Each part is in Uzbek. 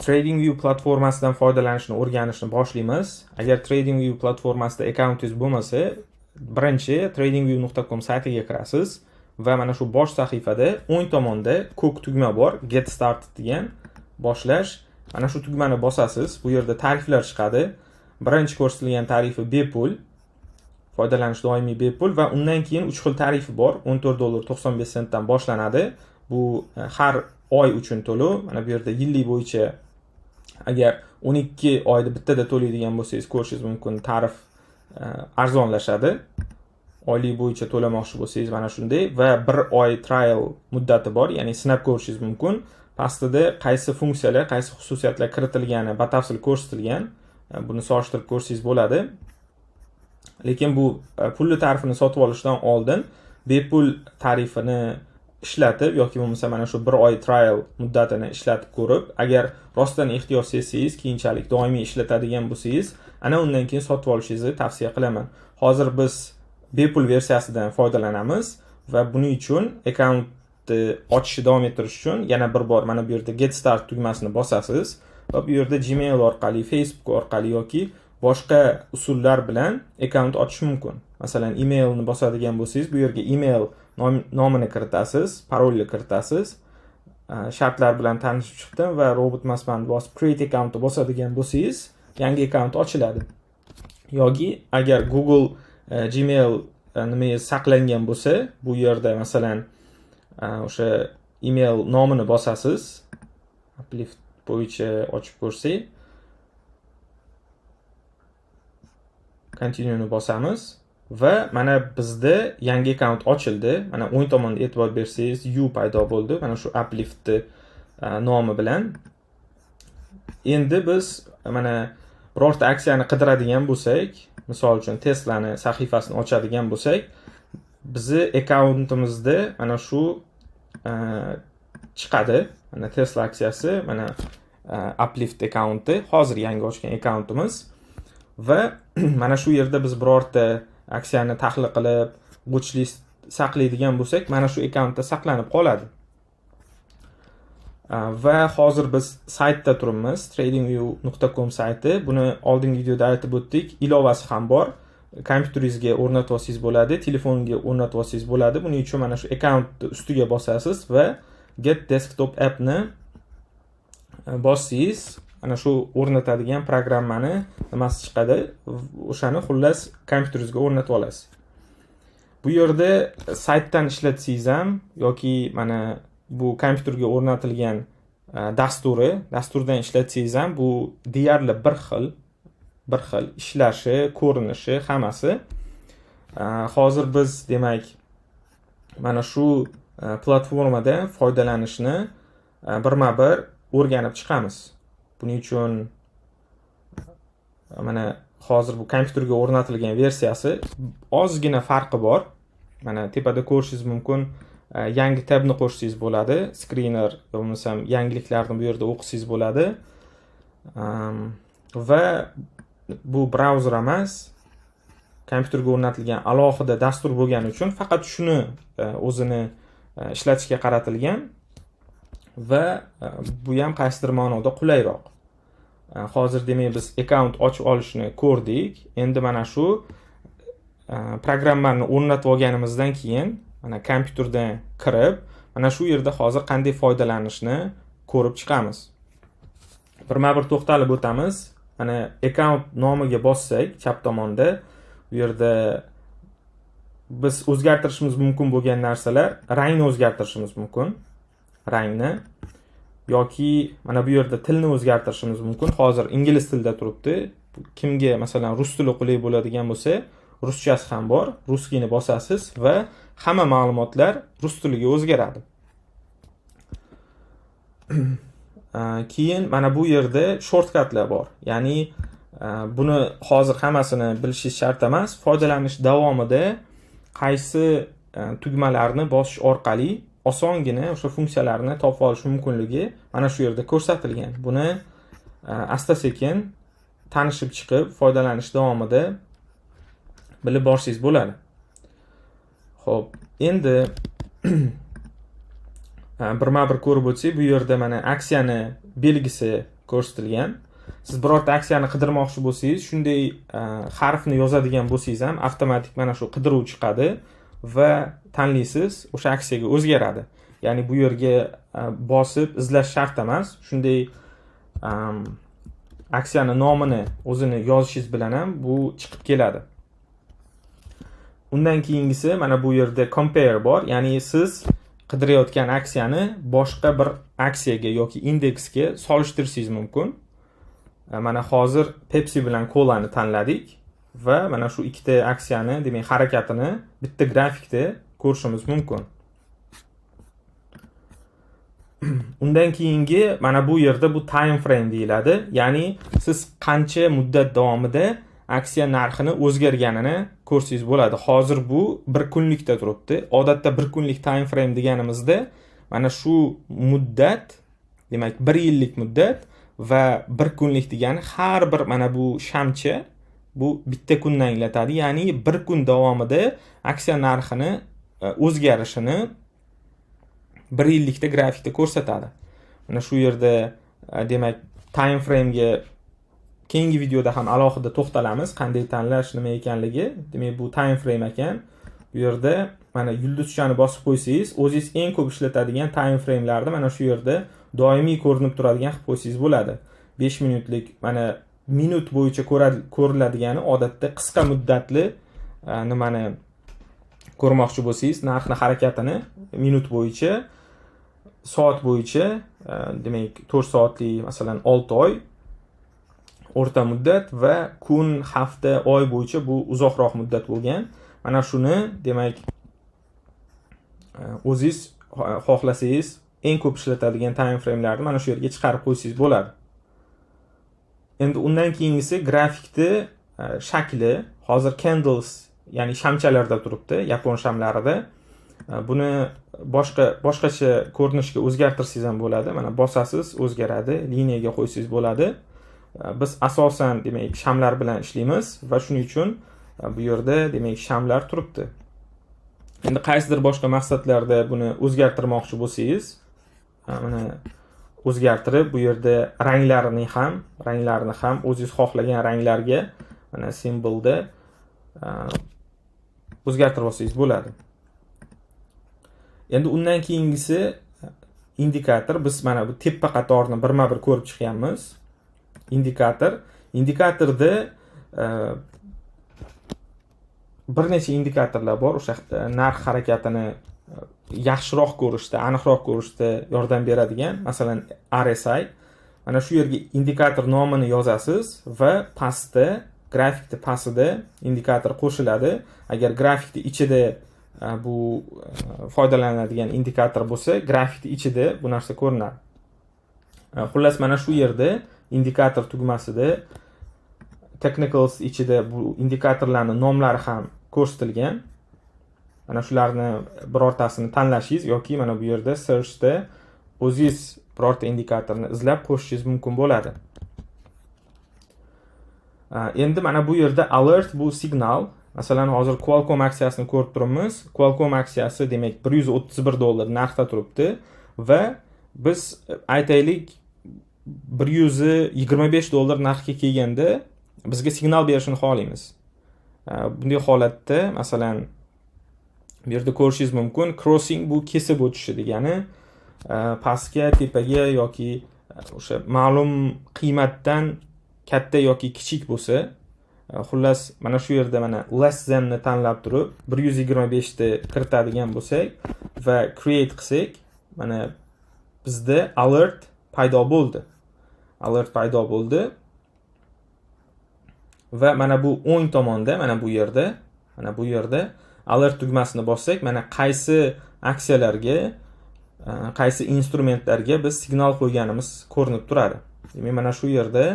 TradingView platformasidan foydalanishni o'rganishni boshlaymiz. Agar TradingView platformasida akkauntingiz bo'lmasa, birinchi tradingview.com saytiga kirasiz va mana shu bosh sahifada o'ng tomonda ko'k tugma bor, Get Started degan, boshlash. Mana shu tugmani bosasiz. Bu yerda tariflar chiqadi. Birinchi ko'rsatilgan tarifi bepul, foydalanish doimiy bepul va undan keyin 3 xil tarifi bor. $14.95 dan boshlanadi. Bu har oy uchun to'lov. Mana bu yerda yillik bo'yicha agar 12 oyda bittada to'laydigan bo'lsangiz, ko'rishingiz mumkin, tarif arzonlashadi. Oylik bo'yicha to'lamoqchi bo'lsangiz mana shunday va 1 oy trial muddati bor, ya'ni sinab ko'rishingiz mumkin. Pastida qaysi funksiyalar, qaysi xususiyatlar kiritilgani batafsil ko'rsatilgan. Buni solishtirib ko'rsangiz bo'ladi. Lekin bu pulli tarifini sotib olishdan oldin bepul tarifini ishlatib yoki bo'lmasa mana shu 1 oy trial muddatini ishlatib ko'rib, agar rostdan ehtiyoj sezsangiz, keyinchalik doimiy ishlatadigan bo'lsangiz, ana undan keyin sotib olishingizni tavsiya qilaman. Hozir biz bepul versiyasidan foydalanamiz va buning uchun akkauntni ochishni davom ettirish uchun yana bir bor mana bu yerda Get Start tugmasini bosasiz va bu yerda Gmail orqali, Facebook orqali yoki boshqa usullar bilan akkaunt ochish mumkin. Masalan, emailni bosadigan bo'lsangiz, bu yerga email nomini kiritasiz, parolni kiritasiz. Shartlar bilan tanishib chiqdim va robot masmani bosib create account bosadigan bo'lsangiz, yangi akkaunt ochiladi. Yoki agar Google Gmail nimaga saqlangan bo'lsa, bu yerda masalan o'sha email nomini bosasiz. Uplift bo'yicha ochib ko'rsak, continue ni bosamiz va mana bizda yangi akkaunt ochildi. Mana o'ng tomonda e'tibor bersangiz, U paydo bo'ldi. Mana shu Uplift nomi bilan. Endi biz mana birorta aksiyani qidiradigan bo'lsak, misol uchun Tesla'ni sahifasini ochadigan bo'lsak, bizi akkauntimizda mana shu chiqadi. Mana Tesla aksiyasi, mana Uplift akkaunti, hozir yangi ochgan akkauntimiz va mana shu yerda biz birorta aksiyani tahlil qilib, watchlist saqlaydigan bo'lsak, mana shu akkauntda saqlanib qoladi. Va hozir biz saytda turibmiz, tradingview.com sayti. Buni oldingi videoda aytib o'tdik. Ilovasi ham bor. Kompyuteringizga o'rnatib olsangiz bo'ladi, telefoningizga o'rnatib olsangiz bo'ladi. Buning uchun mana shu akkauntni ustiga bosasiz va Get Desktop appni bossangiz, ana shu o'rnatadigan programmani nimasi chiqadi. O'shani xullas kompyuteringizga o'rnatib olasiz. Bu yerda saytdan ishlatsangiz ham yoki mana bu kompyuterga o'rnatilgan dasturdan ishlatsangiz ham bu deyarli bir xil ishlashi, ko'rinishi hammasi. Hozir biz demak mana shu platformada foydalanishni birma-bir o'rganib chiqamiz. Buning uchun mana hozir bu kompyuterga o'rnatilgan versiyasi ozgina farqi bor. Mana tepada ko'rishingiz mumkin. Yangi tabni qo'shsangiz bo'ladi. Screener bo'lmasam yangiliklarni bu yerda o'qisangiz bo'ladi. Va bu brauzer emas, kompyuterga o'rnatilgan alohida dastur bo'lgani uchun faqat shuni o'zini ishlatishga qaratilgan va bu ham qaysidir ma'noda qulayroq. Hozir demak biz akkaunt ochib olishni ko'rdik. Endi mana shu programmani o'rnatib olganimizdan keyin mana kompyuterdan kirib, mana shu yerda hozir qanday foydalanishni ko'rib chiqamiz. Birma-bir to'xtalib o'tamiz. Mana akkaunt nomiga bossak, chap tomonda bu yerda biz o'zgartirishimiz mumkin bo'lgan narsalar, rangni o'zgartirishimiz mumkin. Rangni yoki mana bu yerda tilni o'zgartirishimiz mumkin. Hozir ingliz tilida turibdi. Kimga masalan rus tili qulay bo'ladigan bo'lsa, ruschasi ham bor. Ruskini bosasiz va hamma ma'lumotlar rus tiliga o'zgaradi. Keyin mana bu yerda shortcutlar bor. Ya'ni buni hozir hammasini bilishingiz shart emas. Foydalanish davomida qaysi tugmalarni bosish orqali osongina o'sha funksiyalarni topib olish mumkinligi mana shu yerda ko'rsatilgan. Buni asta-sekin tanishib chiqib, foydalanish davomida bilib borsangiz bo'ladi. Xo'p, endi birma-bir ko'rib o'tsak, bu yerda mana aksiyani belgisi ko'rsatilgan. Siz birorta aksiyani qidirmoqchi bo'lsangiz, shunday harfni yozadigan bo'lsangiz ham avtomatik mana shu qidiruv chiqadi va tanlaysiz, o'sha aksiyaga o'zgaradi. Ya'ni bu yerga bosib izlash shart emas. Shunday aksiyani nomini o'zini yozishingiz bilan ham bu chiqib keladi. Undan keyingisi mana bu yerda compare bor, ya'ni siz qidirayotgan aksiyani boshqa bir aksiyaga yoki indeksga solishtirishingiz mumkin. Mana hozir Pepsi bilan Cola'ni tanladik va mana shu ikkita aksiyani, demak, harakatini bitta grafikda ko'rishimiz mumkin. Undan keyingi mana bu yerda bu time frame deyiladi. Ya'ni siz qancha muddat davomida aksiya narxini o'zgarganini ko'rsangiz bo'ladi. Hozir bu 1 kunlikda turibdi. Odatda 1 kunlik time frame deganimizda mana shu muddat, demak 1 yillik muddat va 1 kunlik degani har bir mana bu shamcha bu bitta kunni anglatadi. Ya'ni 1 kun davomida aksiya narxini o'zgarishini 1 yillikda grafikda ko'rsatadi. Mana shu yerda demak time frame ga keyingi videoda ham alohida to'xtalamiz, qanday tanlash, nima ekanligi. Demak bu time frame ekan. Bu yerda mana yulduzchani bosib qo'ysangiz, o'zingiz eng ko'p ishlatadigan time frame'larni mana shu yerda doimiy ko'rinib turadigan qilib qo'ysangiz bo'ladi. 5 minutlik, mana minut bo'yicha ko'riladigani odatda qisqa muddatli nimani ko'rmoqchi bo'lsangiz, narxni harakatini minut bo'yicha, soat bo'yicha, demak 4 soatli, masalan 6 oy o'rta muddat va kun, hafta, oy bo'yicha bu uzoqroq muddat bo'lgan. Mana shuni demak o'zingiz xohlasangiz eng ko'p ishlatadigan time frame'larni mana shu yerga chiqarib qo'ysangiz bo'ladi. Endi undan keyingisi grafikni shakli. Hozir candles, ya'ni shamchalarda turibdi, yapon shamlarida. Buni boshqacha ko'rinishga o'zgartirsangiz ham bo'ladi. Mana bosasiz, o'zgaradi, liniyaga qo'ysangiz bo'ladi. Biz asosan demak shamlar bilan ishlaymiz va shuning uchun bu yerda demak shamlar turibdi. Endi qaysidir boshqa maqsadlarda buni o'zgartirmoqchi bo'lsangiz, mana o'zgartirib bu yerda ranglarini ham o'zingiz xohlagan ranglarga mana simbolda o'zgartirib olsangiz bo'ladi. Endi undan keyingisi indikator. Biz mana bu tepa qatorni birma-bir ko'rib chiqyapmiz. Indikatorda bir necha indikatorlar bor. O'sha narx harakatini yaxshiroq ko'rishda, aniqroq ko'rishda yordam beradigan. Masalan, RSI. Mana shu yerga indikator nomini yozasiz va pastda, grafikning pastida indikator qo'shiladi. Agar grafikning ichida bu foydalaniladigan indikator bo'lsa, grafikning ichida bu narsa ko'rinadi. Xullas mana shu yerda indikator tugmasida technicals ichida bu indikatorlarning nomlari ham ko'rsatilgan. Mana shularni birortasini tanlashingiz yoki mana bu yerda searchda o'zingiz birorta indikatorni izlab qo'shishingiz mumkin bo'ladi. Endi mana bu yerda alert bu signal. Masalan, hozir Qualcomm aksiyasini ko'rib turibmiz. Qualcomm aksiyasi demak $131 narxda turibdi va biz aytaylik $125 narxga kelganda bizga signal berishini xohlaymiz. Bunday holatda masalan bu yerda ko'rishingiz mumkin, crossing bu kesib o'tishi degani pastga, tepaga yoki o'sha ma'lum qiymatdan katta yoki kichik bo'lsa, xullas mana shu yerda mana less than ni tanlab turib 125 ni kiritadigan bo'lsak va create qilsak, mana bizda alert paydo bo'ldi. Va mana bu o'ng tomonda, mana bu yerda alert tugmasini bossak, mana qaysi aksiyalarga, qaysi instrumentlarga biz signal qo'yganimiz ko'rinib turadi. Demak, mana shu yerda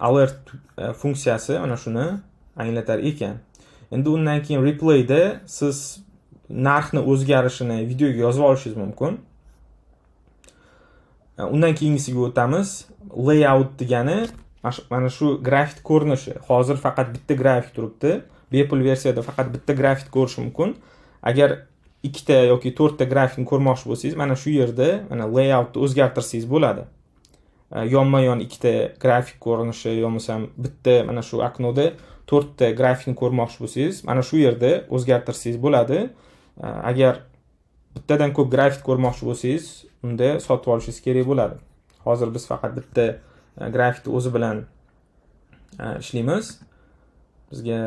alert funksiyasi mana shuni anglatar ekan. Endi undan keyin replayda siz narxni o'zgarishini videoga yozib olishingiz mumkin. Undan keyingisiga o'tamiz. Layout degani mana shu grafik ko'rinishi. Hozir faqat bitta grafik turibdi. Bepul versiyada faqat bitta grafik ko'rish mumkin. Agar ikkita yoki 4 ta grafikni ko'rmoqchi bo'lsangiz, mana shu yerda mana layoutni o'zgartirsangiz bo'ladi. yonma-yon ikkita grafik ko'rinishi yo'lmasam bitta mana shu oknoda 4 ta grafikni ko'rmoqchi bo'lsangiz, mana shu yerda o'zgartirsangiz bo'ladi. Agar bittadan ko'p grafik ko'rmoqchi bo'lsangiz, unda sotib olishingiz kerak bo'ladi. Hozir biz faqat bitta grafikni o'zi bilan ishlaymiz. Bizga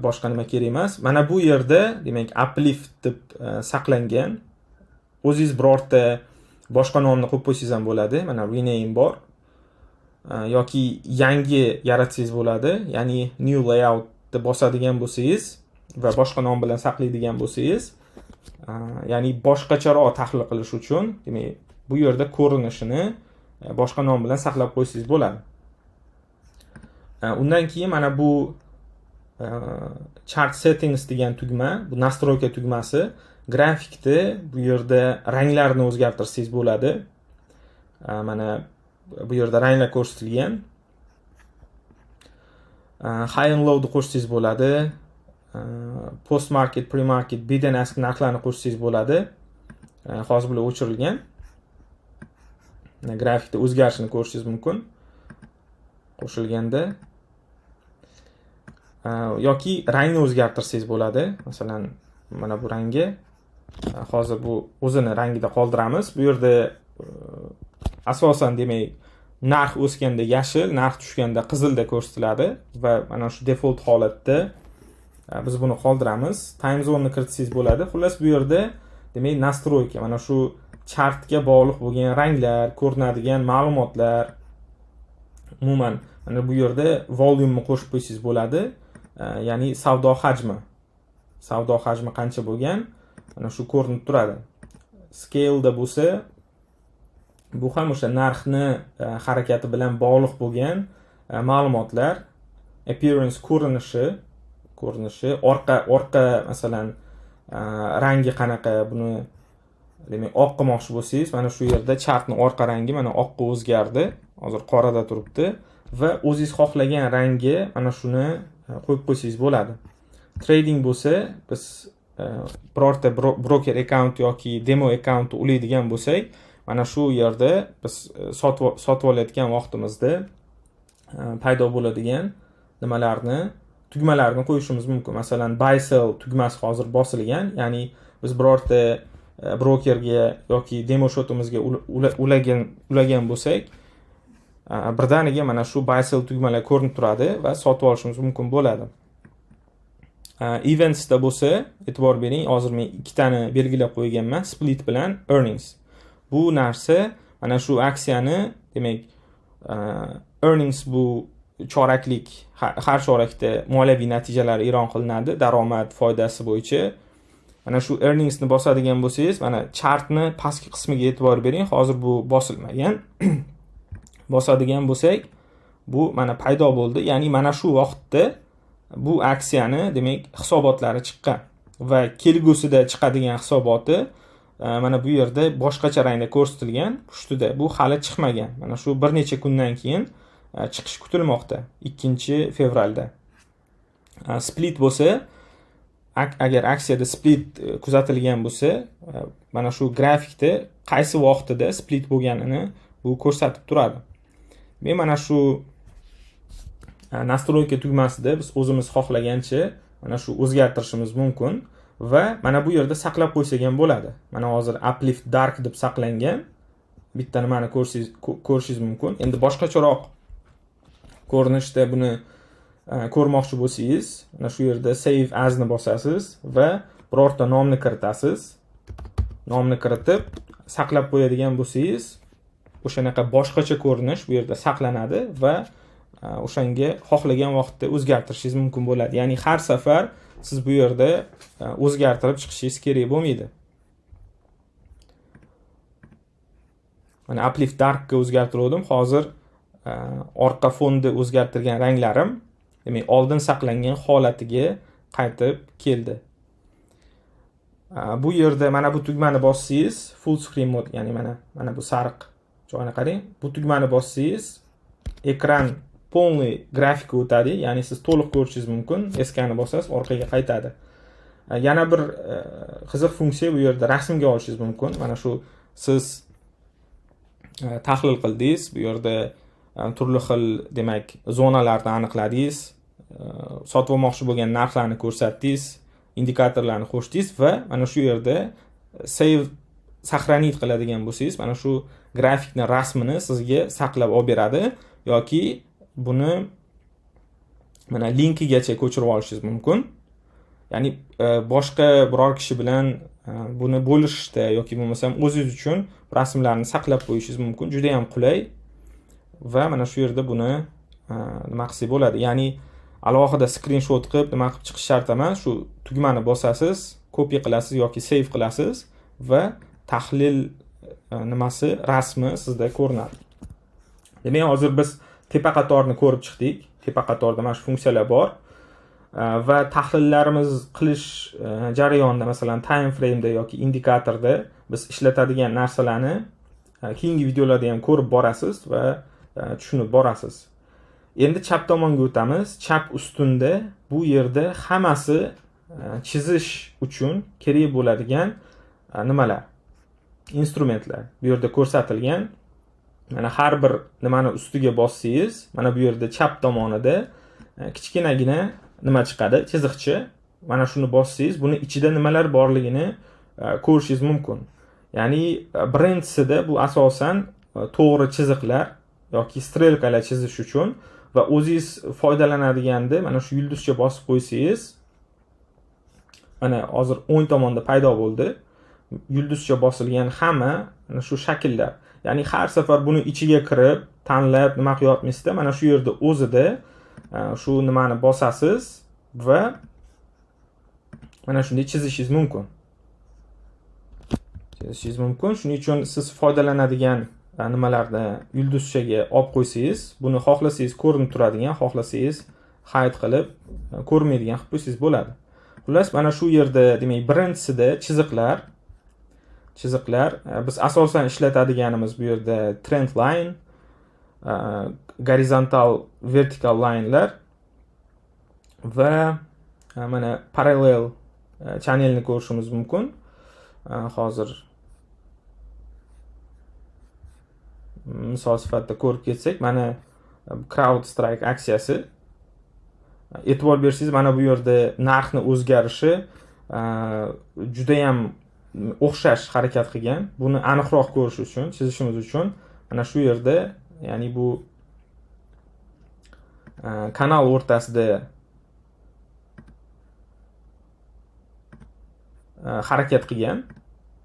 boshqa nima kerak emas. Mana bu yerda, demak, uplift deb saqlangan. O'zingiz birorta boshqa nomni qo'yib qo'ysangiz ham bo'ladi. Mana rename bor. Yoki yangi yaratsangiz bo'ladi. Ya'ni new layout deb bosadigan bo'lsangiz va boshqa nom bilan saqlaydigan bo'lsangiz, ya'ni boshqacharoq tahlil qilish uchun, demak, bu yerda ko'rinishini boshqa nom bilan saqlab qo'ysangiz bo'ladi. Undan keyin mana bu chart settings degan tugma, bu nastroyka tugmasi, grafikda bu yerda ranglarni o'zgartirsangiz bo'ladi. Mana bu yerda ranglar ko'rsatilgan. High and low ni qo'shsangiz bo'ladi. Post market, pre market, bid and ask narxlarni qo'shsangiz bo'ladi. Hozir bular o'chirilgan. Grafikda o'zgarishini ko'rishingiz mumkin. Qo'shilganda yoki rangni o'zgartirsangiz bo'ladi. Masalan, mana bu rangi hozir bu o'zini rangida qoldiramiz. Bu yerda asosan demak, narx o'sganda yashil, narx tushganda qizilda ko'rsatiladi va mana shu default holatda biz buni qoldiramiz. Time zone ni kiritsangiz bo'ladi. Xullas bu yerda demak nastroyka, mana shu chartga bog'liq bo'lgan ranglar, ko'rinadigan ma'lumotlar, umuman mana bu yerda volume ni qo'shib qo'ysangiz bo'ladi. Ya'ni savdo hajmi. Savdo hajmi qancha bo'lgan? Mana shu ko'rinib turadi. Scale da bo'lsa, bu ham o'sha narxni harakati bilan bog'liq bo'lgan ma'lumotlar. Appearance ko'rinishi, orqa masalan rangi qanaqa, buni demak oq qilmoqchi bo'lsangiz, mana shu yerda chartning orqa rangi mana oqqa o'zgardi. Hozir qorada turibdi va o'zingiz xohlagan rangi mana shuni qo'yib qo'ysangiz bo'ladi. Trading bo'lsa, biz birorta broker account yoki demo account ulaydigan bo'lsak, mana shu yerda biz sotib olayotgan vaqtimizda paydo bo'ladigan tugmalarni qo'yishimiz mumkin. Masalan, buy sell tugmasi hozir bosilgan, ya'ni biz birorta brokerga yoki demo shotimizga ulagan bo'lsak, birdaniga mana shu buy sell tugmalar ko'rinib turadi va sotib olishimiz mumkin bo'ladi. Events da bo'lsa, e'tibor bering, hozir men ikkitani belgilab qo'yganman, split bilan earnings. Bu narsa mana shu aksiyani, demak, earnings bu choraklik, har chorakda moliyaviy natijalar e'lon qilinadi, daromad foydasi bo'yicha. Mana shu earnings ni bosadigan bo'lsangiz, mana chartni pastki qismiga e'tibor bering. Hozir bu bosilmagan. Bosadigan bo'lsak, bu mana paydo bo'ldi. Ya'ni mana shu vaqtda bu aksiyani, demak, hisobotlari chiqqan va kelgusida chiqadigan hisoboti mana bu yerda boshqacha rangda ko'rsatilgan, ustida. Bu hali chiqmagan. Mana shu bir necha kundan keyin chiqish kutilmoqda, 2-fevralda. Split bo'lsa, agar aksiyada split kuzatilgan bo'lsa, mana shu grafikda qaysi vaqtida split bo'lganini bu ko'rsatib turadi. Men mana shu nastroyka tugmasida biz o'zimiz xohlagancha mana shu o'zgartirishimiz mumkin va mana bu yerda saqlab qo'ysak ham bo'ladi. Mana hozir uplift dark deb saqlangan. Bitta nimani ko'rishingiz mumkin. Endi boshqacharoq ko'rinishda buni ko'rmoqchi bo'lsangiz, mana shu yerda save as ni bosasiz va birorta nomni kiritasiz. Nomni kiritib saqlab qo'yadigan bo'lsangiz, o'shanaqa boshqacha ko'rinish bu yerda saqlanadi va o'shanga xohlagan vaqtda o'zgartirishingiz mumkin bo'ladi. Ya'ni har safar siz bu yerda o'zgartirib chiqishingiz kerak bo'lmaydi. Mana uplift dark ga o'zgartirdim. Hozir orqa fonni o'zgartirgan ranglarim, demak, oldin saqlangan holatiga qaytib keldi. Bu yerda mana bu tugmani bossangiz, full screen mode, ya'ni mana bu sariq joyini qarang. Bu tugmani bossangiz, ekran полный grafika o'tadi, ya'ni siz to'liq ko'rishingiz mumkin. Eskani bosasiz, orqaga qaytadi. Yana bir qiziq funksiya, bu yerda rasmga olishingiz mumkin. Mana shu siz tahlil qildingiz. Bu yerda turli xil demak zonalarni aniqladingiz. Sotib olmoqchi bo'lgan narxlarni ko'rsatdingiz, indikatorlarni qo'shdingiz va mana shu yerda save saqlanib qiladigan bo'lsangiz, mana shu grafikni rasmini sizga saqlab olib beradi yoki buni mana linkigacha ko'chirib olishingiz mumkin. Ya'ni boshqa biror kishi bilan buni bo'lishishda yoki bo'lmasam o'zingiz uchun rasmlarni saqlab qo'yishingiz mumkin. Juda ham qulay va mana shu yerda buni nima qilsak bo'ladi. Ya'ni alohida screenshot qilib nima qilib chiqish shart emas. Shu tugmani bosasiz, copy qilasiz yoki save qilasiz va tahlil nimasi rasmi sizda ko'rinadi. Demak, hozir biz tepa qatorni ko'rib chiqdik. Tepa qatorda mana shu funksiyalar bor. Va tahlillarimiz qilish jarayonida, masalan, time frame'da yoki indikatorda biz ishlatadigan narsalarni keyingi videolarda ham ko'rib borasiz va tushunib borasiz. Endi chap tomonga o'tamiz. Chap ustunda bu yerda hammasi chizish uchun kerak bo'ladigan nimalar, instrumentlar bu yerda ko'rsatilgan. Mana har bir nimani ustiga bossangiz, mana bu yerda chap tomonida kichkinagina nima chiqadi, chiziqcha. Mana shuni bossangiz, buni ichida nimalar borligini ko'rishingiz mumkin. Ya'ni birinchisi bu asosan to'g'ri chiziqlar yoki strelkalar chizish uchun va o'zingiz foydalanadiganda mana shu yulduzcha bosib qo'ysangiz, mana hozir o'ng tomonda paydo bo'ldi. Yulduzcha bosilgan hamma mana shu shakllar. Ya'ni har safar buni ichiga kirib, tanlab nima qilyapmizda, mana shu yerda o'zida shu nimani bosasiz va mana shunday chizishingiz mumkin. Shuning uchun siz foydalanadigan nimalarni yulduzchaga olib qo'ysangiz, buni xohlasangiz ko'rinib turadigan, xohlasangiz hide qilib ko'rmaydigan qilib qo'ysangiz bo'ladi. Xullas, mana shu yerda demak birinchisida chiziqlar biz asosan ishlatadiganimiz bu yerda trend line, horizontal, vertical line'lar va mana parallel channelni ko'rishimiz mumkin. Hozir misol sifatida ko'rib ketsak, mana CrowdStrike aksiyasi. E'tibor bersangiz, mana bu yerda narxni o'zgarishi juda ham o'xshash harakat qilgan. Buni aniqroq ko'rish uchun, chizishimiz uchun mana shu yerda, ya'ni bu kanal o'rtasida harakat qilgan.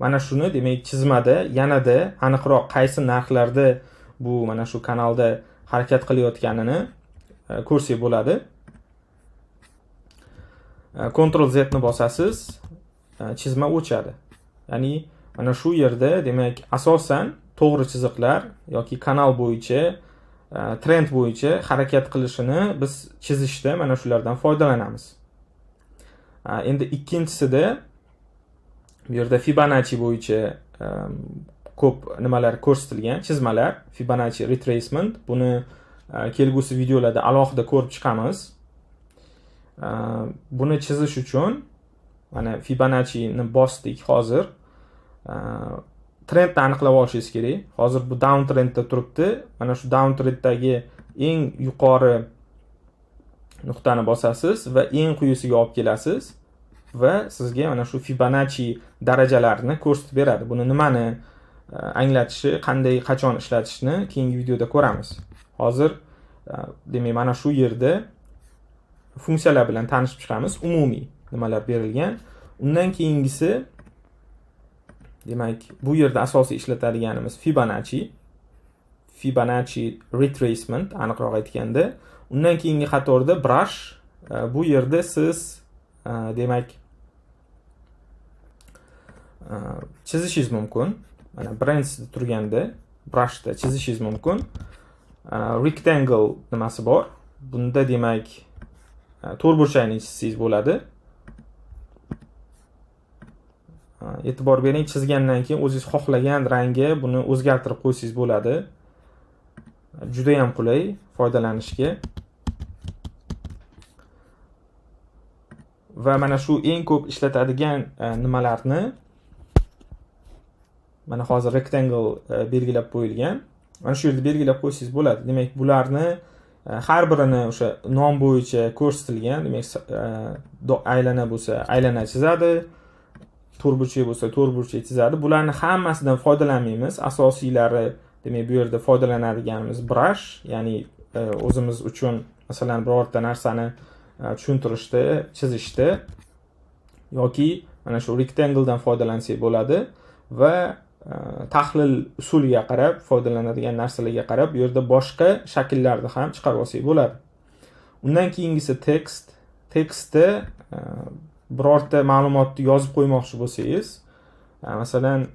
Mana shuni demak chizmada yanada aniqroq qaysi narxlarda bu mana shu kanalda harakat qilayotganini ko'rsak bo'ladi. Ctrl Z ni bosasiz, chizma o'chadi. Ya'ni mana shu yerda demak asosan to'g'ri chiziqlar yoki kanal bo'yicha, trend bo'yicha harakat qilishini biz chizishda mana shulardan foydalanamiz. Endi ikkinchisida bu yerda Fibonacci bo'yicha ko'p nimalar ko'rsatilgan, chizmalar, Fibonacci retracement. Buni kelgusi videolarda alohida ko'rib chiqamiz. Buni chizish uchun mana Fibonacci ni bosdik hozir. Trendni aniqlab olishingiz kerak. Hozir bu down trendda turibdi. Mana shu down trenddagi eng yuqori nuqtani bosasiz va eng quyisiga olib kelasiz va sizga mana shu Fibonacci darajalarini ko'rsatib beradi. Buni nimani anglatishi, qanday, qachon ishlatishni keyingi videoda ko'ramiz. Hozir demak mana shu yerda funksiyalar bilan tanishib chiqamiz. Umumiy nimalar berilgan. Undan keyingisi demak bu yerda asosiy ishlatadiganimiz Fibonacci retracement, aniqroq aytganda. Undan keyingi qatorda brush. Bu yerda siz demak chizishingiz mumkin. Mana birinchisi turganda brushda chizishingiz mumkin. Rectangle nimasi bor. Bunda demak to'rtburchakni chizsangiz bo'ladi. E'tibor bering, chizgandan keyin o'zingiz xohlagan rangga buni o'zgartirib qo'ysangiz bo'ladi. Juda ham qulay foydalanishga. Va mana shu eng ko'p ishlatadigan nimalarni mana hozir rectangle belgilab qo'yilgan. Mana shu yerda belgilab qo'ysangiz bo'ladi. Demak, bularni har birini o'sha nom bo'yicha ko'rsatilgan. Demak, aylana bo'lsa, aylana chizadi. To'rtburchak bo'lsa, to'rtburchak chizadi. Bularni hammasidan foydalanmaymiz. Asosiylari, demak, bu yerda foydalanadiganimiz brush, ya'ni o'zimiz uchun masalan birorta narsani tushuntirishda, chizishda yoki mana shu rectangle dan foydalansak bo'ladi va tahlil usuliga qarab, foydalanadigan narsalarga qarab, bu yerda boshqa shakllarni ham chiqarib olsak bo'ladi. Undan keyingisi text. Tekstda birorta ma'lumotni yozib qo'ymoqchi bo'lsangiz, masalan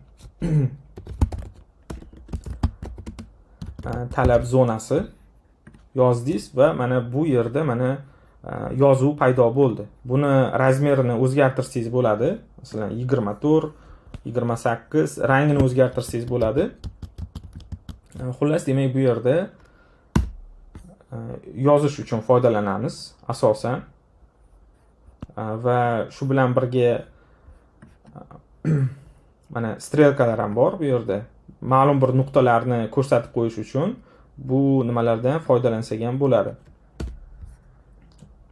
talab zonasi yozdingiz va mana bu yerda mana yozuv paydo bo'ldi. Buni razmerini o'zgartirsangiz bo'ladi. Masalan 24, 28, rangini o'zgartirsangiz bo'ladi. Xullas, demak bu yerda yozish uchun foydalanamiz asosan. Va shu bilan birga mana strelkalar ham bor bu yerda. Ma'lum bir nuqtalarni ko'rsatib qo'yish uchun bu nimalardan foydalansak ham bo'ladi.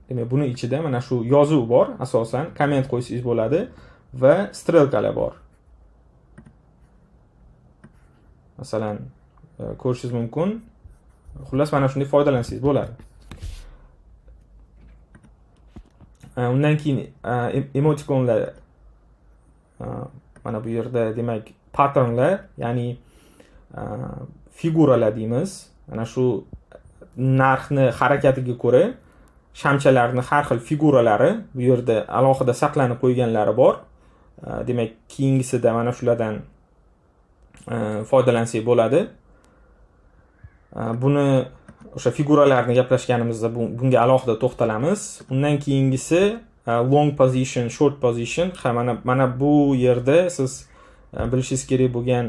Demak, buni ichida mana shu yozuv bor, asosan komment qo'ysangiz bo'ladi va strelkalar bor. Masalan, ko'rishingiz mumkin. Xullas, mana shunday foydalansangiz bo'ladi. Undan keyin emotikonlar mana bu yerda demak patternlar, ya'ni figuralar deymiz. Mana shu narxni harakatiga ko'ra shamchalarni har xil figuralari bu yerda alohida saqlanib qo'yganlari bor. Demak, keyingisida mana shulardan foydalansak bo'ladi. Buni o'sha figuralarni gaplashganimizda bunga alohida to'xtalamiz. Undan keyingisi long position, short position. Mana bu yerda siz bilishingiz kerak bo'lgan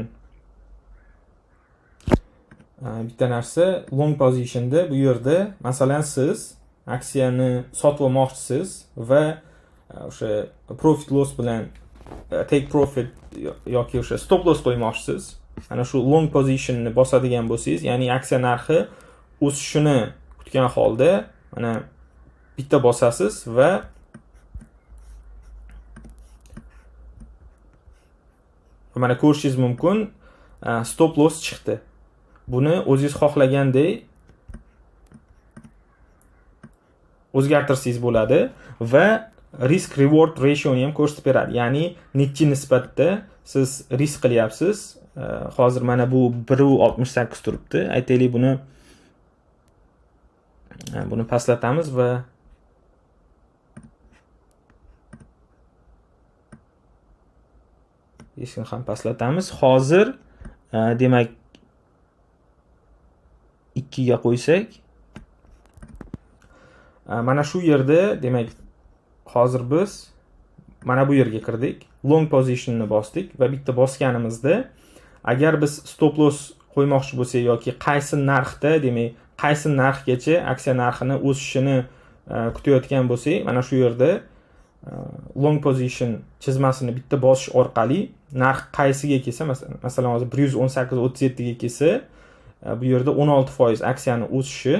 bitta narsa, long positionda bu yerda masalan siz aksiyani sotib olmoqchisiz va o'sha profit loss bilan take profit yoki o'sha stop loss qo'ymoqchisiz. Ana shu long positionni bosadigan bo'lsangiz, ya'ni aksiya narxi o'sishini kutgan holda mana bitta bosasiz va mana ko'rishingiz mumkin, stop loss chiqdi. Buni o'zingiz xohlagandek o'zgartirsangiz bo'ladi va risk reward ratio ni ham ko'rsatib beradi. Ya'ni nechi nisbatda siz risk qilyapsiz. Hozir mana bu 1.68 turibdi. Aytaylik, buni pastlatamiz va eshikni ham pastlatamiz. Hozir demak 2 ga qo'ysak, mana shu yerda demak hozir biz mana bu yerga kirdik. Long positionni bosdik va bitta bosganimizda agar biz stop loss qo'ymoqchi bo'lsak yoki qaysi narxda, demak qaysi narxgacha aksiya narxini o'sishini kutayotgan bo'lsak, mana shu yerda long position chizmasini bitta bosish orqali narx qaysiga kelsa, masalan hozir 118.37 ga kelsa, bu yerda 16% aksiyani o'sishi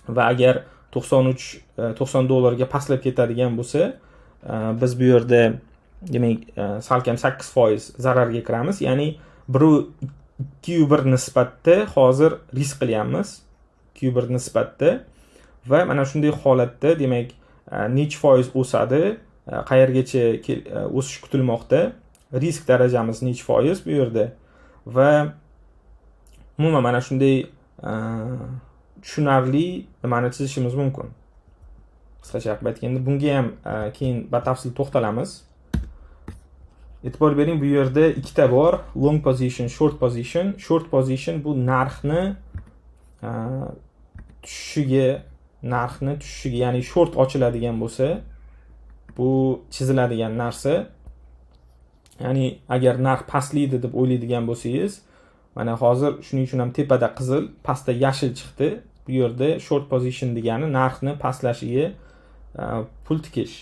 va agar 90 dollarga pastlab ketadigan bo'lsa, biz bu yerda demak salkam 8% zararga kiramiz. Ya'ni 2/1 nisbatda hozir risk qilyapmiz. 2/1 nisbatda va mana shunday holatda demak necha foiz o'sadi, qayergacha o'sish kutilmoqda, risk darajamiz necha foiz bu yerda va umuman mana shunday tushunarli nimani chizishimiz mumkin. Qisqacha aytganda, bunga ham keyin batafsil to'xtalamiz. E'tibor bering, bu yerda ikkita bor: long position, short position. Short position bu narxni tushishiga, ya'ni short ochiladigan bo'lsa, bu chiziladigan narsa. Ya'ni agar narx pastlaydi deb o'ylaydigan bo'lsangiz, mana hozir shuning uchun ham tepada qizil, pastda yashil chiqdi. Bu yerda short position degani narxni pastlashiga pul tikish.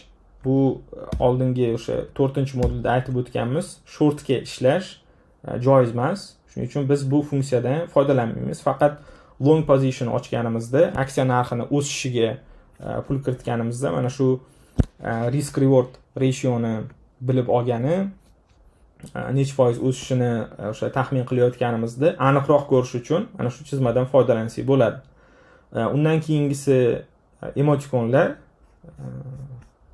Bu oldingi o'sha 4-modulda aytib o'tganmiz, shortga ishlash joiz emas. Shuning uchun biz bu funksiyadan foydalanmaymiz. Faqat long position ochganimizda aksiya narxini o'sishiga pul kiritganimizda mana shu risk reward rationi bilib olgani necha foiz o'sishini o'sha taxmin qilayotganimizda aniqroq ko'rish uchun mana shu chizmadan foydalansak bo'ladi. Undan keyingisi emotikonlar.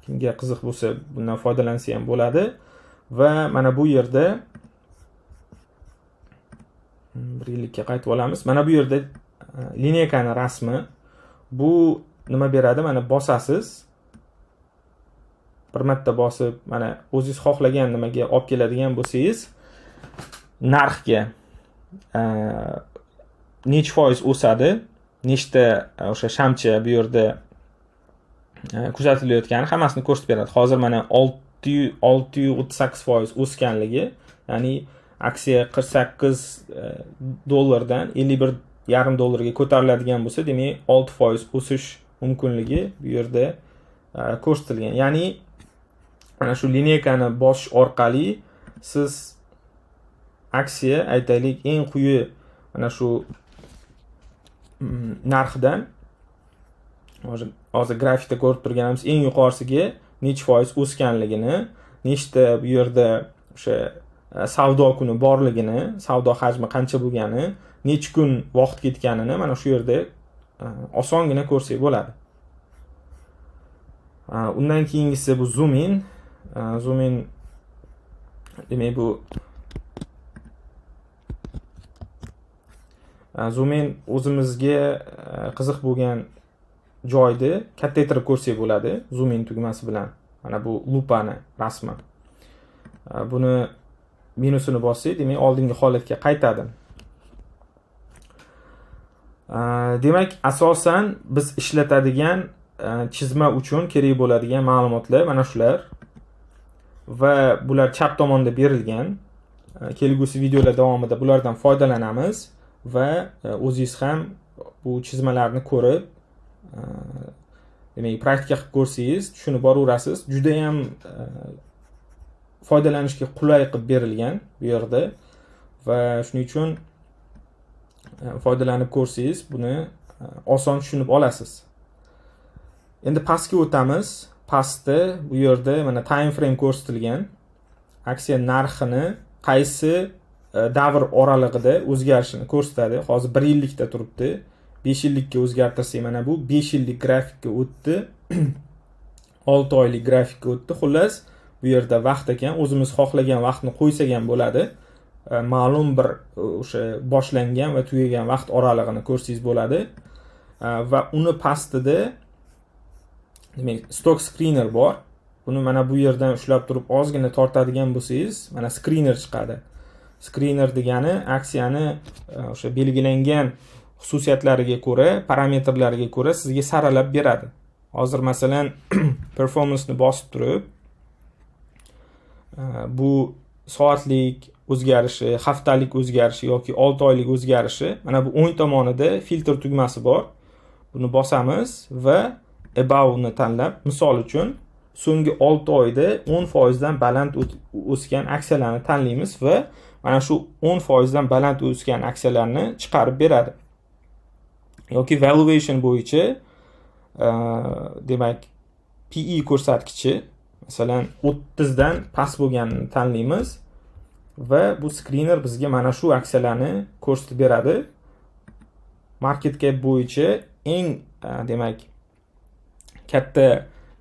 Kimga qiziq bo'lsa bundan foydalansa ham bo'ladi va mana bu yerda bir yillikka qaytib olamiz. Mana bu yerda lineykani rasmi. Bu nima beradi? Mana bosasiz. Bir marta bosib, mana o'zingiz xohlagan nimaga olib keladigan bo'lsangiz, narxga necha foiz o'sadi, nechta o'sha shamcha bu yerda kuzatilayotgani hammasini ko'rsatib beradi. Hozir mana 638% o'sganligi, ya'ni aksiya 48 dollardan 51,5 dollarga ko'tariladigan bo'lsa, demak 6% o'sish mumkinligi bu yerda ko'rsatilgan. Ya'ni mana shu lineykani bosish orqali siz aksiya aytaylik eng quyi mana shu narxdan hozir grafikda ko'rib turganimiz eng yuqorisiga necha foiz o'sganligini, nechta bu yerda o'sha savdo kuni borligini, savdo hajmi qancha bo'lgani, necha kun vaqt ketganini mana shu yerda osongina ko'rsak bo'ladi. Undan keyingisi bu zoom in. Zoom in demak bu zoom in o'zimizga qiziq bo'lgan joyda kattaytirib ko'rsak bo'ladi zoom in tugmasi bilan. Mana bu lupani rasmi. Buni minusini bossak, demak oldingi holatga qaytadi. Demak, asosan biz ishlatadigan chizma uchun kerak bo'ladigan ma'lumotlar mana shular va bular chap tomonda berilgan. Kelgusi videolar davomida bulardan foydalanamiz va o'zingiz ham bu chizmalarni ko'rib, demak praktika qilib ko'rsangiz tushunib boraverasiz. Juda ham foydalanishga qulay qilib berilgan bu yerda va shuning uchun foydalanib ko'rsangiz buni oson tushunib olasiz. Endi pastga o'tamiz. Pastda bu yerda mana time frame ko'rsatilgan. Aksiya narxini qaysi davr oralig'ida o'zgarishini ko'rsatadi. Hozir 1 yillikda turibdi. 5 yillikka o'zgartirsak mana bu 5 yillik grafikka o'tdi. 6 oylik grafikka o'tdi. Xullas, bu yerda vaqt ekan, o'zimiz xohlagan vaqtni qo'ysak ham bo'ladi. Ma'lum bir o'sha boshlangan va tugagan vaqt oralig'ini ko'rsangiz bo'ladi. Va uni pastida demak stock screener bor. Buni mana bu yerdan ushlab turib ozgina tortadigan bo'lsangiz, mana screener chiqadi. Screener degani aksiyani o'sha belgilangan xususiyatlariga ko'ra, parametrlariga ko'ra sizga saralab beradi. Hozir masalan performance ni bosib turib, bu soatlik o'zgarishi, haftalik o'zgarishi yoki 6 oylik o'zgarishi, mana bu o'ng tomonida filtr tugmasi bor. Buni bosamiz va above ni tanlab, misol uchun so'nggi 6 oyda 10% dan baland o'sgan aksiyalarni tanlaymiz va mana shu 10% dan baland o'sgan aksiyalarni chiqarib beradi. Yoki valuation bo'yicha demak PE ko'rsatkichi masalan 30 dan past bo'lganini tanlaymiz va bu screener bizga mana shu aksiyalarni ko'rsatib beradi. Market cap bo'yicha eng demak katta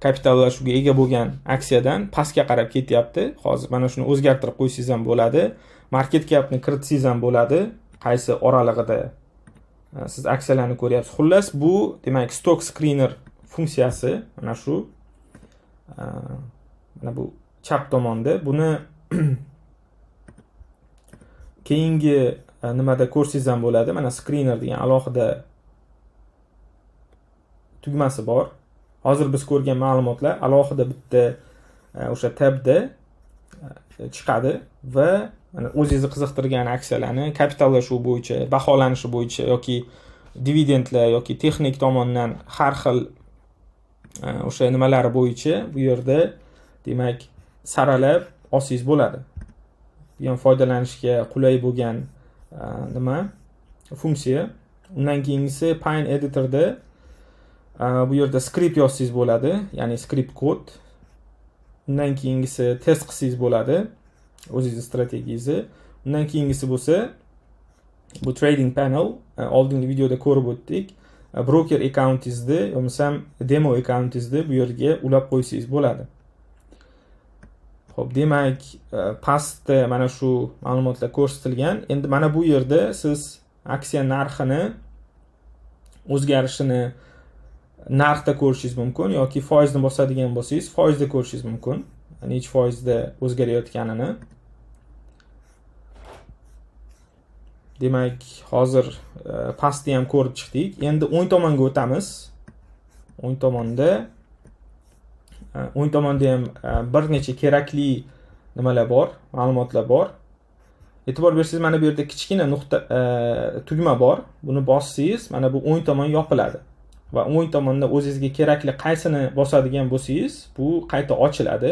kapitallashuvga ega bo'lgan aksiyadan pastga qarab ketyapti. Hozir mana shuni o'zgartirib qo'ysangiz ham bo'ladi. Market capni kiritsangiz ham bo'ladi. Qaysi oralig'ida siz aksiyalarni ko'ryapsiz. Xullas, bu demak stock screener funksiyasi mana shu. Mana bu chap tomonda. Buni keyingi nimada ko'rsangiz ham bo'ladi. Mana screener degan alohida tugmasi bor. Hozir biz ko'rgan ma'lumotlar alohida bitta o'sha tabda chiqadi va mana o'zingizni qiziqtirgan aksiyalarni kapitallashuv bo'yicha, baholanishi bo'yicha yoki dividendlar yoki texnik tomondan har xil o'sha nimalari bo'yicha bu yerda demak saralab olsangiz bo'ladi. Bu ham foydalanishga qulay bo'lgan nima funksiya. Undan keyingisi Pine editorda bu yerda script yozsangiz bo'ladi, ya'ni script kod. Undan keyingisi test qilsangiz bo'ladi, o'zingiz strategiyangizni. Undan keyingisi bo'lsa bu trading panel, oldingi videoda ko'rib o'tdik. Broker accountingizni yoki demo accountingizni bu yerga ulab qo'ysangiz bo'ladi. Xo'p, demak, pastda mana shu ma'lumotlar ko'rsatilgan. Endi mana bu yerda siz aksiya narxini o'zgarishini narxda ko'rishingiz mumkin yoki foizni bosadigan bo'lsangiz, foizda ko'rishingiz mumkin. Necha foizda o'zgarayotganini. Demak, hozir pastni ham ko'rib chiqdik. Endi o'ng tomonga o'tamiz. O'ng tomonda ham bir necha kerakli nimalar bor, ma'lumotlar bor. E'tibor bersangiz, mana bu yerda kichkina nuqta tugma bor. Buni bossangiz, mana bu o'ng tomon yopiladi. Va o'ng tomonda o'zingizga kerakli qaysini bosadigan bo'lsangiz, bu qayta ochiladi.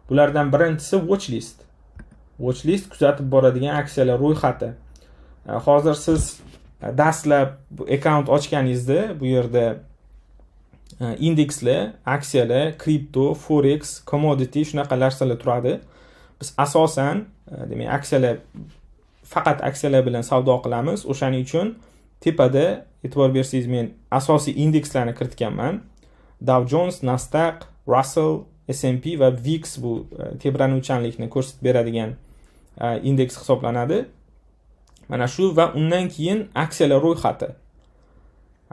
Bulardan birinchisi watchlist. Watchlist kuzatib boradigan aksiyalar ro'yxati. Hozir siz dastlab bu akkaunt ochganingizda bu yerda indekslar, aksiyalar, kripto, forex, commodity shunaqa narsalar turadi. Biz asosan, demak, faqat aksiyalar bilan savdo qilamiz. O'shaning uchun tepada e'tibor bersangiz, men asosiy indekslarni kiritganman. Dow Jones, Nasdaq, Russell, S&P va VIX bu tebranuvchanlikni ko'rsatib beradigan indeks hisoblanadi. Mana shu va undan keyin aksiyalar ro'yxati.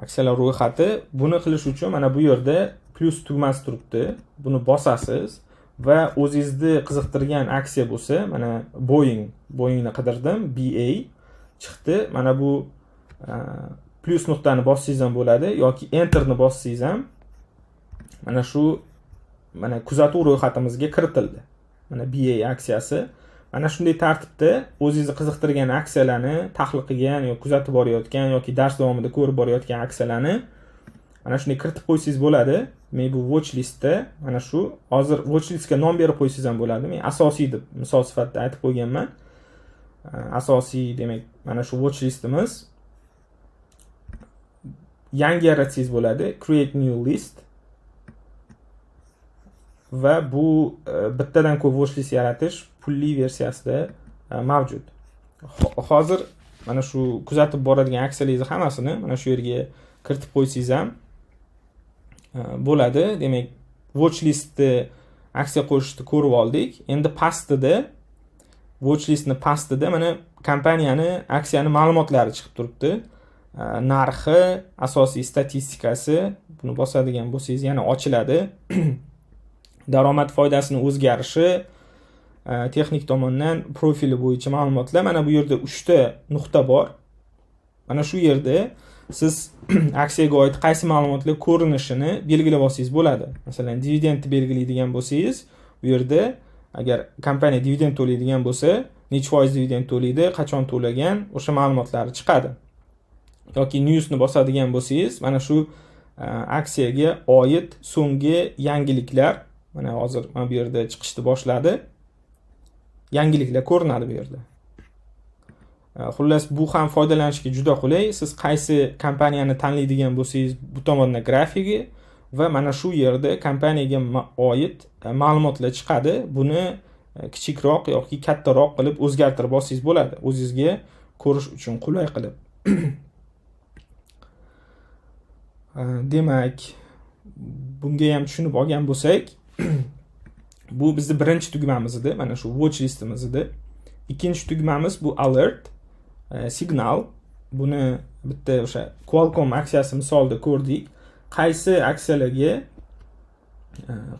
Aksiyalar ro'yxati, buni qilish uchun mana bu yerda plus tugmasi turibdi. Buni bosasiz va o'zingizni qiziqtirgan aksiya bo'lsa, mana Boeingni qidirdim, BA chiqdi. Mana bu plus nuqtani bossangiz ham bo'ladi yoki enterni bossangiz ham mana kuzatuv ro'yxatimizga kiritildi. Mana BA aksiyasi. Mana shunday tartibda o'zingizni qiziqtirgan aksiyalarni tahlil qilgan yoki kuzatib borayotgan yoki dars davomida ko'rib borayotgan aksiyalarni mana shunday kiritib qo'ysangiz bo'ladi. Men bu watch listda mana shu hozir watch listga nom berib qo'ysangiz ham bo'ladi. Men asosiy deb misol sifatida aytib qo'yganman. Asosiy, demak, mana shu watch listimiz. Yangi yaratsangiz bo'ladi, create new list. Va bu bittadan ko'p watchlist yaratish pulli versiyasida mavjud. Hozir mana shu kuzatib boradigan aksiyalaringizni hammasini mana shu yerga kiritib qo'ysangiz ham bo'ladi. Demak, watchlistni aksiya qo'shishni ko'rib oldik. Endi pastida, watchlistni pastida mana kompaniyani, aksiyani ma'lumotlari chiqib turibdi. Narxi, asosiy statistikasi, buni bosadigan bo'lsangiz yana ochiladi. Daromad foydasini o'zgarishi, texnik tomondan profili bo'yicha ma'lumotlar. Mana bu yerda 3 ta nuqta bor. Mana shu yerda siz aksiyaga oid qaysi ma'lumotlar ko'rinishini belgilab olsangiz bo'ladi. Masalan, dividendni belgilaydigan bo'lsangiz, bu yerda agar kompaniya dividend to'laydigan bo'lsa, necha foiz dividend to'laydi, qachon to'lagan, o'sha ma'lumotlari chiqadi. Yoki newsni bosadigan bo'lsangiz, mana shu aksiyaga oid so'nggi yangiliklar, mana hozir mana bu yerda chiqishni boshladi. Yangiliklar ko'rinadi bu yerda. Xullas, bu ham foydalanishga juda qulay. Siz qaysi kompaniyani tanlaydigan bo'lsangiz, bu tomonda grafigi va mana shu yerda kompaniyaga oid ma'lumotlar chiqadi. Buni kichikroq yoki kattaroq qilib o'zgartirib olsangiz bo'ladi, o'zingizga ko'rish uchun qulay qilib. Demak, bunga ham tushunib olgan bo'lsak, bu bizning birinchi tugmamiz edi, mana shu watch listimiz edi. Ikkinchi tugmamiz bu alert, signal. Buni bitta o'sha Qualcomm aksiyasi misolida ko'rdik. Qaysi aksiyalarga,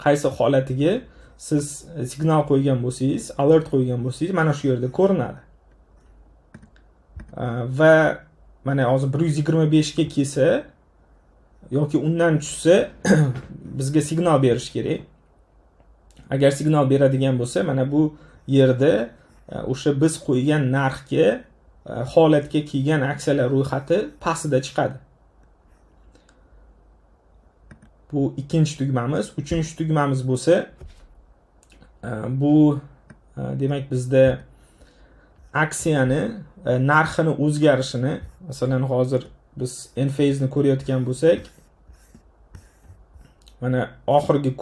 qaysi holatiga siz signal qo'ygan bo'lsangiz, alert qo'ygan bo'lsangiz, mana shu yerda ko'rinadi. Va mana hozir 125 ga kelsa yoki undan tushsa bizga signal berish kerak. Agar signal beradigan bo'lsa, mana bu yerda o'sha biz qo'ygan narxga, holatga kelgan aksiyalar ro'yxati pastida chiqadi. Bu ikkinchi tugmamiz. Uchinchi tugmamiz bo'lsa, bu demak bizda aksiyani narxini o'zgarishini, masalan hozir biz Enphase ni ko'rayotgan bo'lsak, mana oxirgi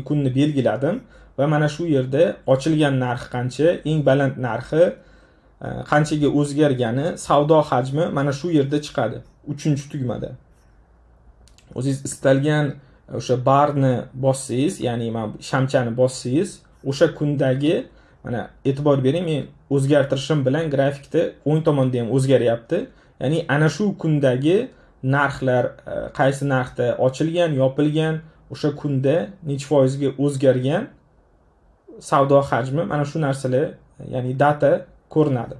kunni belgiladim va mana shu yerda ochilgan narxi qancha, eng baland narxi qanchaga o'zgargani, savdo hajmi mana shu yerda chiqadi, 3-tugmada. O'zingiz istalgan o'sha barni bossangiz, ya'ni mana shamchani bossangiz, o'sha kundagi mana e'tibor bering, men o'zgartirishim bilan grafikda o'ng tomonda ham o'zgaryapti. Ya'ni ana shu kundagi narxlar qaysi narxda ochilgan, yopilgan, o'sha kunda necha foizga o'zgargan savdo hajmi, mana shu narsalar, ya'ni data ko'rinadi.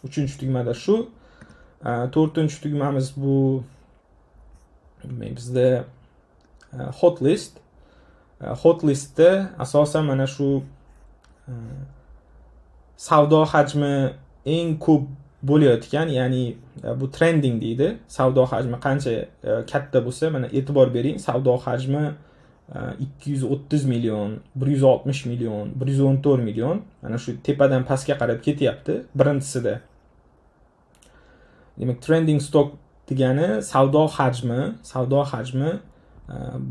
3-tugmada shu. 4-tugmamiz bu bizda hotlist. Hotlistda asosan mana shu savdo hajmi eng ko'p bo'layotgan, ya'ni bu trending deydi. Savdo hajmi qancha katta bo'lsa, mana e'tibor bering, savdo hajmi 230 million, 160 million, 114 million, mana shu tepadan pastga qarab ketyapti birinchisida. Demak, trending stock degani savdo hajmi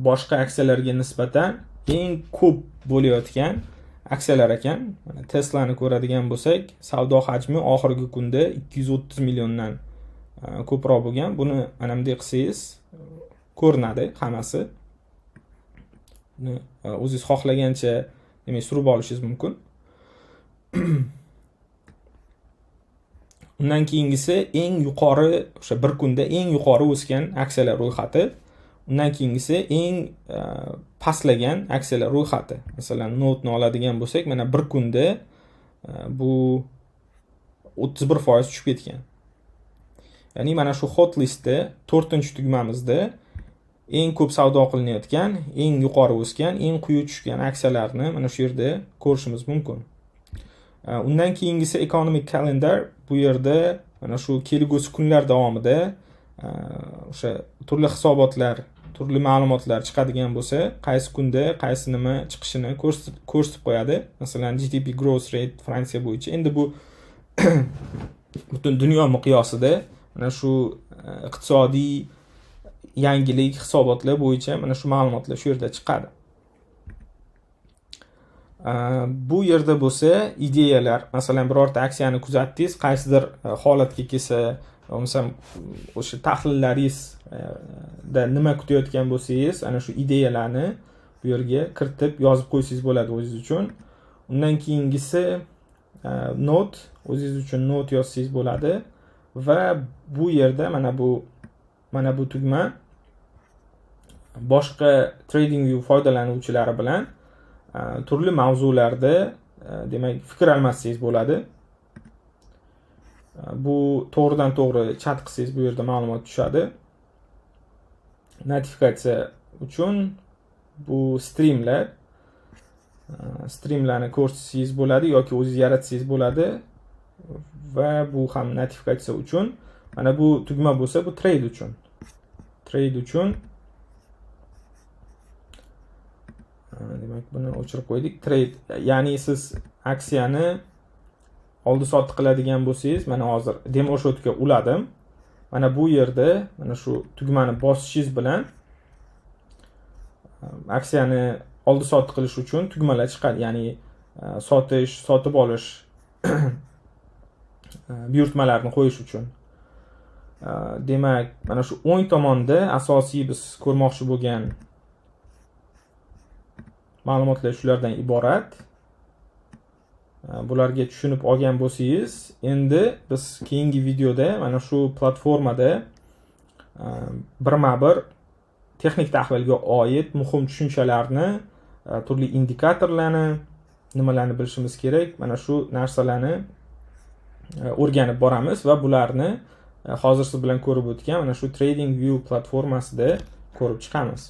boshqa aksiyalarga nisbatan eng ko'p bo'layotgan aksiyalar ekan. Mana Tesla'ni ko'radigan bo'lsak, savdo hajmi oxirgi kunda 230 milliondan ko'proq bo'lgan. Buni mana bunday qilsangiz ko'rinadi hammasi. O'zingiz xohlagancha demak surib olishingiz mumkin. Undan keyingisi eng yuqori, o'sha bir kunda eng yuqori o'sgan aksiyalar ro'yxati. Undan keyingisi eng pastlagan aksiyalar ro'yxati. Masalan, Note'ni oladigan bo'lsak, mana bir kunda bu 31% tushib ketgan. Ya'ni mana shu hotlistda 4-tugmamizda eng ko'p savdo qilinayotgan, eng yuqori o'sgan, eng quyi tushgan aksiyalarni mana shu yerda ko'rishimiz mumkin. Undan keyingisi economic calendar. Bu yerda mana shu kelgusi kunlar davomida o'sha turli hisobotlar, turli ma'lumotlar chiqadigan bo'lsa, qaysi kunda qaysi nima chiqishini ko'rsatib qo'yadi. Masalan, GDP growth rate Fransiya bo'yicha. Endi bu butun dunyo miqyosida mana shu iqtisodiy yangilik hisobotlar bo'yicha mana shu ma'lumotlar shu yerda chiqadi. Bu yerda bo'lsa ideyalar, masalan birorta aksiyani kuzatdingiz, qaysidir holatga kelsa, bo'lmasam o'sha tahlilleringizda nima kutayotgan bo'lsangiz, ana shu ideyalarni bu yerga kiritib yozib qo'ysangiz bo'ladi o'zingiz uchun. Undan keyingisi note, o'zingiz uchun note yozsangiz bo'ladi va bu yerda mana bu tugma boshqa TradingView foydalanuvchilari bilan turli mavzularda demak fikr almashsangiz bo'ladi. Bu to'g'ridan to'g'ri chat qilsangiz bu yerda ma'lumot tushadi. Notifikatsiya uchun bu streamlarni ko'rsangiz bo'ladi yoki o'zingiz yaratsangiz bo'ladi va bu ham notifikatsiya uchun. Mana bu tugma bo'lsa, bu trade uchun. Demak, buni o'chirib qo'ydik. Trade, ya'ni siz aksiyani oldi sotdi qiladigan bo'lsangiz, mana hozir demo shotga uladim. Mana bu yerda mana shu tugmani bosishingiz bilan aksiyani oldi sotdi qilish uchun tugmalar chiqadi. Ya'ni sotish, sotib olish buyurtmalarni qo'yish uchun. Demak, mana shu o'ng tomonda asosiy biz ko'rmoqchi bo'lgan ma'lumotlar shulardan iborat. Bularga tushunib olgan bo'lsangiz, endi biz keyingi videoda mana shu platformada birma-bir texnik tahlilga oid muhim tushunchalarni, turli indikatorlarni, nimalarni bilishimiz kerak, mana shu narsalarni o'rganib boramiz va bularni hozir siz bilan ko'rib o'tgan mana shu TradingView platformasida ko'rib chiqamiz.